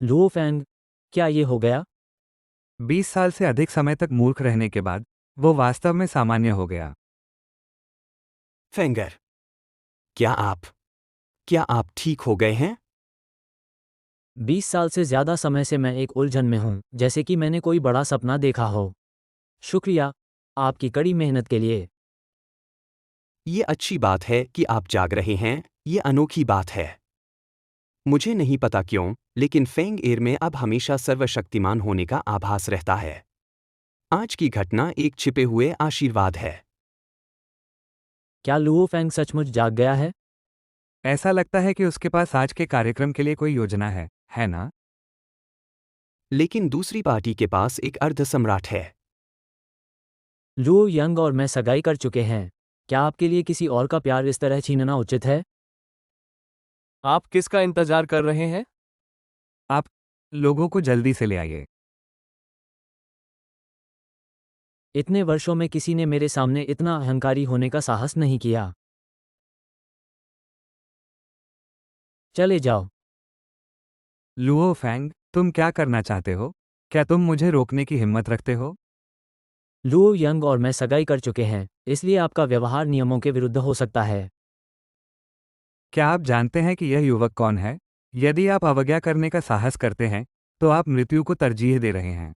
Luo Fang, क्या ये हो गया? 20 साल से अधिक समय तक मूर्ख रहने के बाद वो वास्तव में सामान्य हो गया। फेंगर, क्या आप क्या आप ठीक हो गए हैं? 20 साल से ज़्यादा समय से मैं एक उलझन में हूँ, जैसे कि मैंने कोई बड़ा सपना देखा हो। शुक्रिया आपकी कड़ी मेहनत के लिए। ये अच्छी बात है कि आप जाग रहे हैं, ये अनोखी बात है। मुझे नहीं पता क्यों, लेकिन फेंग एर में अब हमेशा सर्वशक्तिमान होने का आभास रहता है। आज की घटना एक छिपे हुए आशीर्वाद है। क्या लुओ फैंग सचमुच जाग गया है? ऐसा लगता है कि उसके पास आज के कार्यक्रम के लिए कोई योजना है ना? लेकिन दूसरी पार्टी के पास एक अर्ध सम्राट है। लुओ यंग और मैं सगाई कर चुके हैं। क्या आपके लिए किसी और का प्यार इस तरह छीनना उचित है? आप किसका इंतजार कर रहे हैं? आप लोगों को जल्दी से ले आइए। इतने वर्षों में किसी ने मेरे सामने इतना अहंकारी होने का साहस नहीं किया। चले जाओ। लुओ फैंग, तुम क्या करना चाहते हो? क्या तुम मुझे रोकने की हिम्मत रखते हो? लुओ यंग और मैं सगाई कर चुके हैं, इसलिए आपका व्यवहार नियमों के विरुद्ध हो सकता है। क्या आप जानते हैं कि यह युवक कौन है? यदि आप अवज्ञा करने का साहस करते हैं तो आप मृत्यु को तरजीह दे रहे हैं।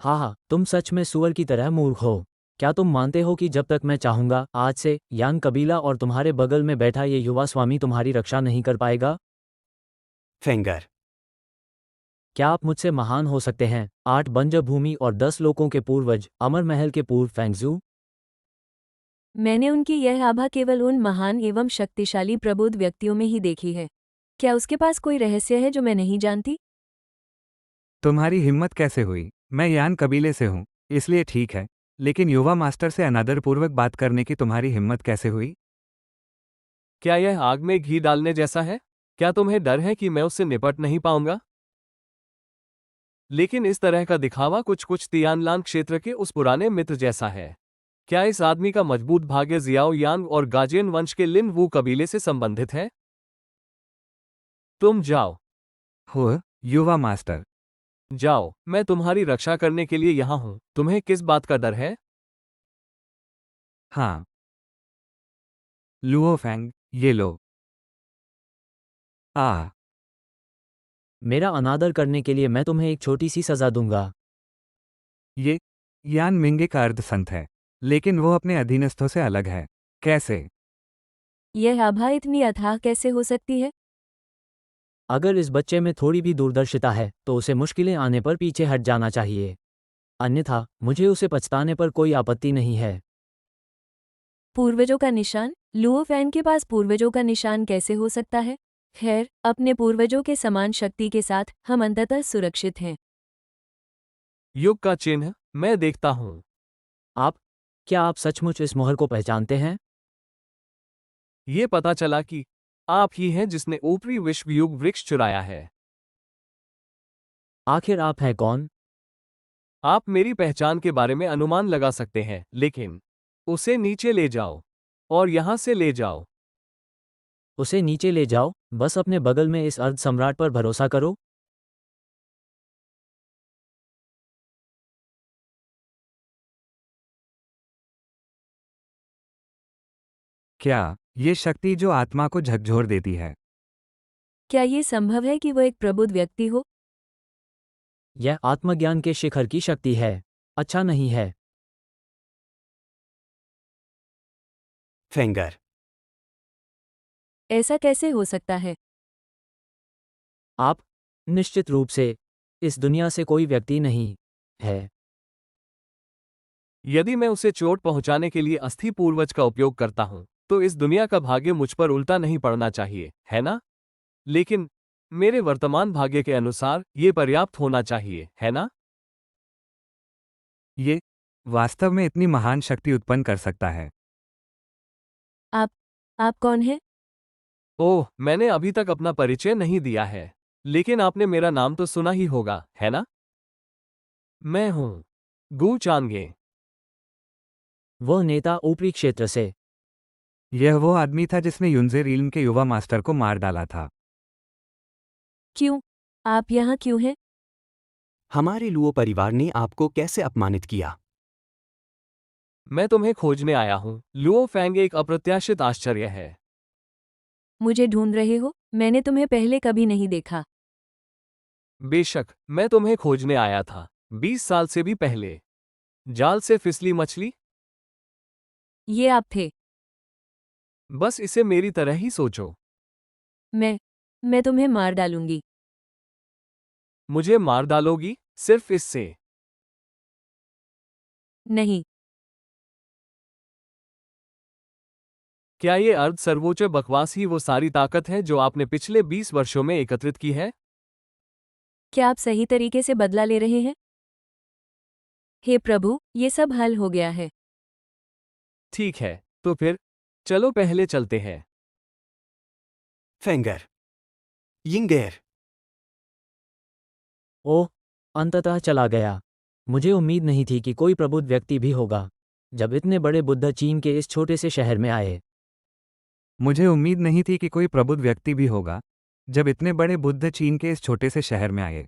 हाँ, तुम सच में सुअर की तरह मूर्ख हो। क्या तुम मानते हो कि जब तक मैं चाहूंगा, आज से यांग कबीला और तुम्हारे बगल में बैठा ये युवा स्वामी तुम्हारी रक्षा नहीं कर पाएगा? फेंगर, क्या आप मुझसे महान हो सकते हैं, 8 बंजर भूमि और 10 लोगों के पूर्वज, अमर महल के पूर्व फेंगजू? मैंने उनकी यह आभा केवल उन महान एवं शक्तिशाली प्रबुद्ध व्यक्तियों में ही देखी है। क्या उसके पास कोई रहस्य है जो मैं नहीं जानती? तुम्हारी हिम्मत कैसे हुई? मैं यान कबीले से हूँ, इसलिए ठीक है, लेकिन युवा मास्टर से अनादरपूर्वक बात करने की तुम्हारी हिम्मत कैसे हुई? क्या यह आग में घी डालने जैसा है? क्या तुम्हें डर है कि मैं उससे निपट नहीं पाऊंगा? लेकिन इस तरह का दिखावा कुछ कुछ तियानलान क्षेत्र के उस पुराने मित्र जैसा है। क्या इस आदमी का मजबूत भाग्य जियाओ यांग और गाजियन वंश के लिन वू कबीले से संबंधित है? तुम जाओ। हो, युवा मास्टर। जाओ, मैं तुम्हारी रक्षा करने के लिए यहां हूं। तुम्हें किस बात का डर है? हाँ, लुओ फैंग, ये लो। आ, मेरा अनादर करने के लिए मैं तुम्हें एक छोटी सी सजा दूंगा। ये यान मिंगे का अर्ध संत है, लेकिन वो अपने अधीनस्थों से अलग है। कैसे? यह आभा इतनी अथाह कैसे हो सकती है? अगर इस बच्चे में थोड़ी भी दूरदर्शिता है तो उसे मुश्किलें आने पर पीछे हट जाना चाहिए, अन्यथा मुझे उसे पछताने पर कोई आपत्ति नहीं है। पूर्वजों का निशान? लुओ फैन के पास पूर्वजों का निशान कैसे हो सकता है? खैर, अपने पूर्वजों के समान शक्ति के साथ हम अंततः सुरक्षित हैं। युग का चिन्ह मैं देखता हूं। आप क्या आप सचमुच इस मोहर को पहचानते हैं? ये पता चला कि आप ही हैं जिसने ऊपरी विश्व युग वृक्ष चुराया है। आखिर आप हैं कौन? आप मेरी पहचान के बारे में अनुमान लगा सकते हैं, लेकिन उसे नीचे ले जाओ और यहां से ले जाओ। उसे नीचे ले जाओ, बस अपने बगल में इस अर्ध सम्राट पर भरोसा करो। क्या ये शक्ति जो आत्मा को झकझोर देती है? क्या ये संभव है कि वो एक प्रबुद्ध व्यक्ति हो? यह आत्मज्ञान के शिखर की शक्ति है। अच्छा नहीं है। फेंगर, ऐसा कैसे हो सकता है? आप निश्चित रूप से इस दुनिया से कोई व्यक्ति नहीं है। यदि मैं उसे चोट पहुंचाने के लिए अस्थि पूर्वज का उपयोग करता हूं, तो इस दुनिया का भाग्य मुझ पर उल्टा नहीं पड़ना चाहिए, है ना? लेकिन मेरे वर्तमान भाग्य के अनुसार ये पर्याप्त होना चाहिए, है ना? ये वास्तव में इतनी महान शक्ति उत्पन्न कर सकता है। आप आप कौन हैं? ओह, मैंने अभी तक अपना परिचय नहीं दिया है, लेकिन आपने मेरा नाम तो सुना ही होगा, है ना? मैं हूं गू चांगे। वह नेता ऊपरी क्षेत्र से। यह वो आदमी था जिसने युनज़े इल्म के युवा मास्टर को मार डाला था। क्यों? आप यहाँ क्यों हैं? हमारे लुओ परिवार ने आपको कैसे अपमानित किया? मैं तुम्हें खोजने आया हूँ। लुओ फैंग एक अप्रत्याशित आश्चर्य है। मुझे ढूंढ रहे हो? मैंने तुम्हें पहले कभी नहीं देखा। बेशक, मैं तुम्हें खोजने आया था। 20 साल से भी पहले। जाल से फिसली मछली? ये आप थे। बस इसे मेरी तरह ही सोचो। मैं तुम्हें मार डालूंगी। मुझे मार डालोगी? सिर्फ इससे? नहीं। क्या ये अर्ध सर्वोच्च बकवास ही वो सारी ताकत है जो आपने पिछले 20 वर्षों में एकत्रित की है? क्या आप सही तरीके से बदला ले रहे हैं? हे प्रभु, ये सब हल हो गया है। ठीक है, तो फिर चलो पहले चलते हैं। फेंगर। यिंगेर। ओह, अंततः चला गया। मुझे उम्मीद नहीं थी कि कोई प्रबुद्ध व्यक्ति भी होगा जब इतने बड़े बुद्ध चीन के इस छोटे से शहर में आए। मुझे उम्मीद नहीं थी कि कोई प्रबुद्ध व्यक्ति भी होगा जब इतने बड़े बुद्ध चीन के इस छोटे से शहर में आए।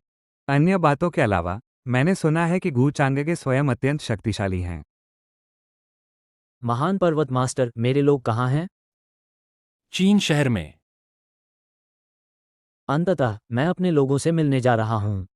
अन्य बातों के अलावा मैंने सुना है कि गू चांगे स्वयं अत्यंत शक्तिशाली हैं। महान पर्वत मास्टर, मेरे लोग कहाँ हैं? चीन शहर में। अंततः मैं अपने लोगों से मिलने जा रहा हूँ।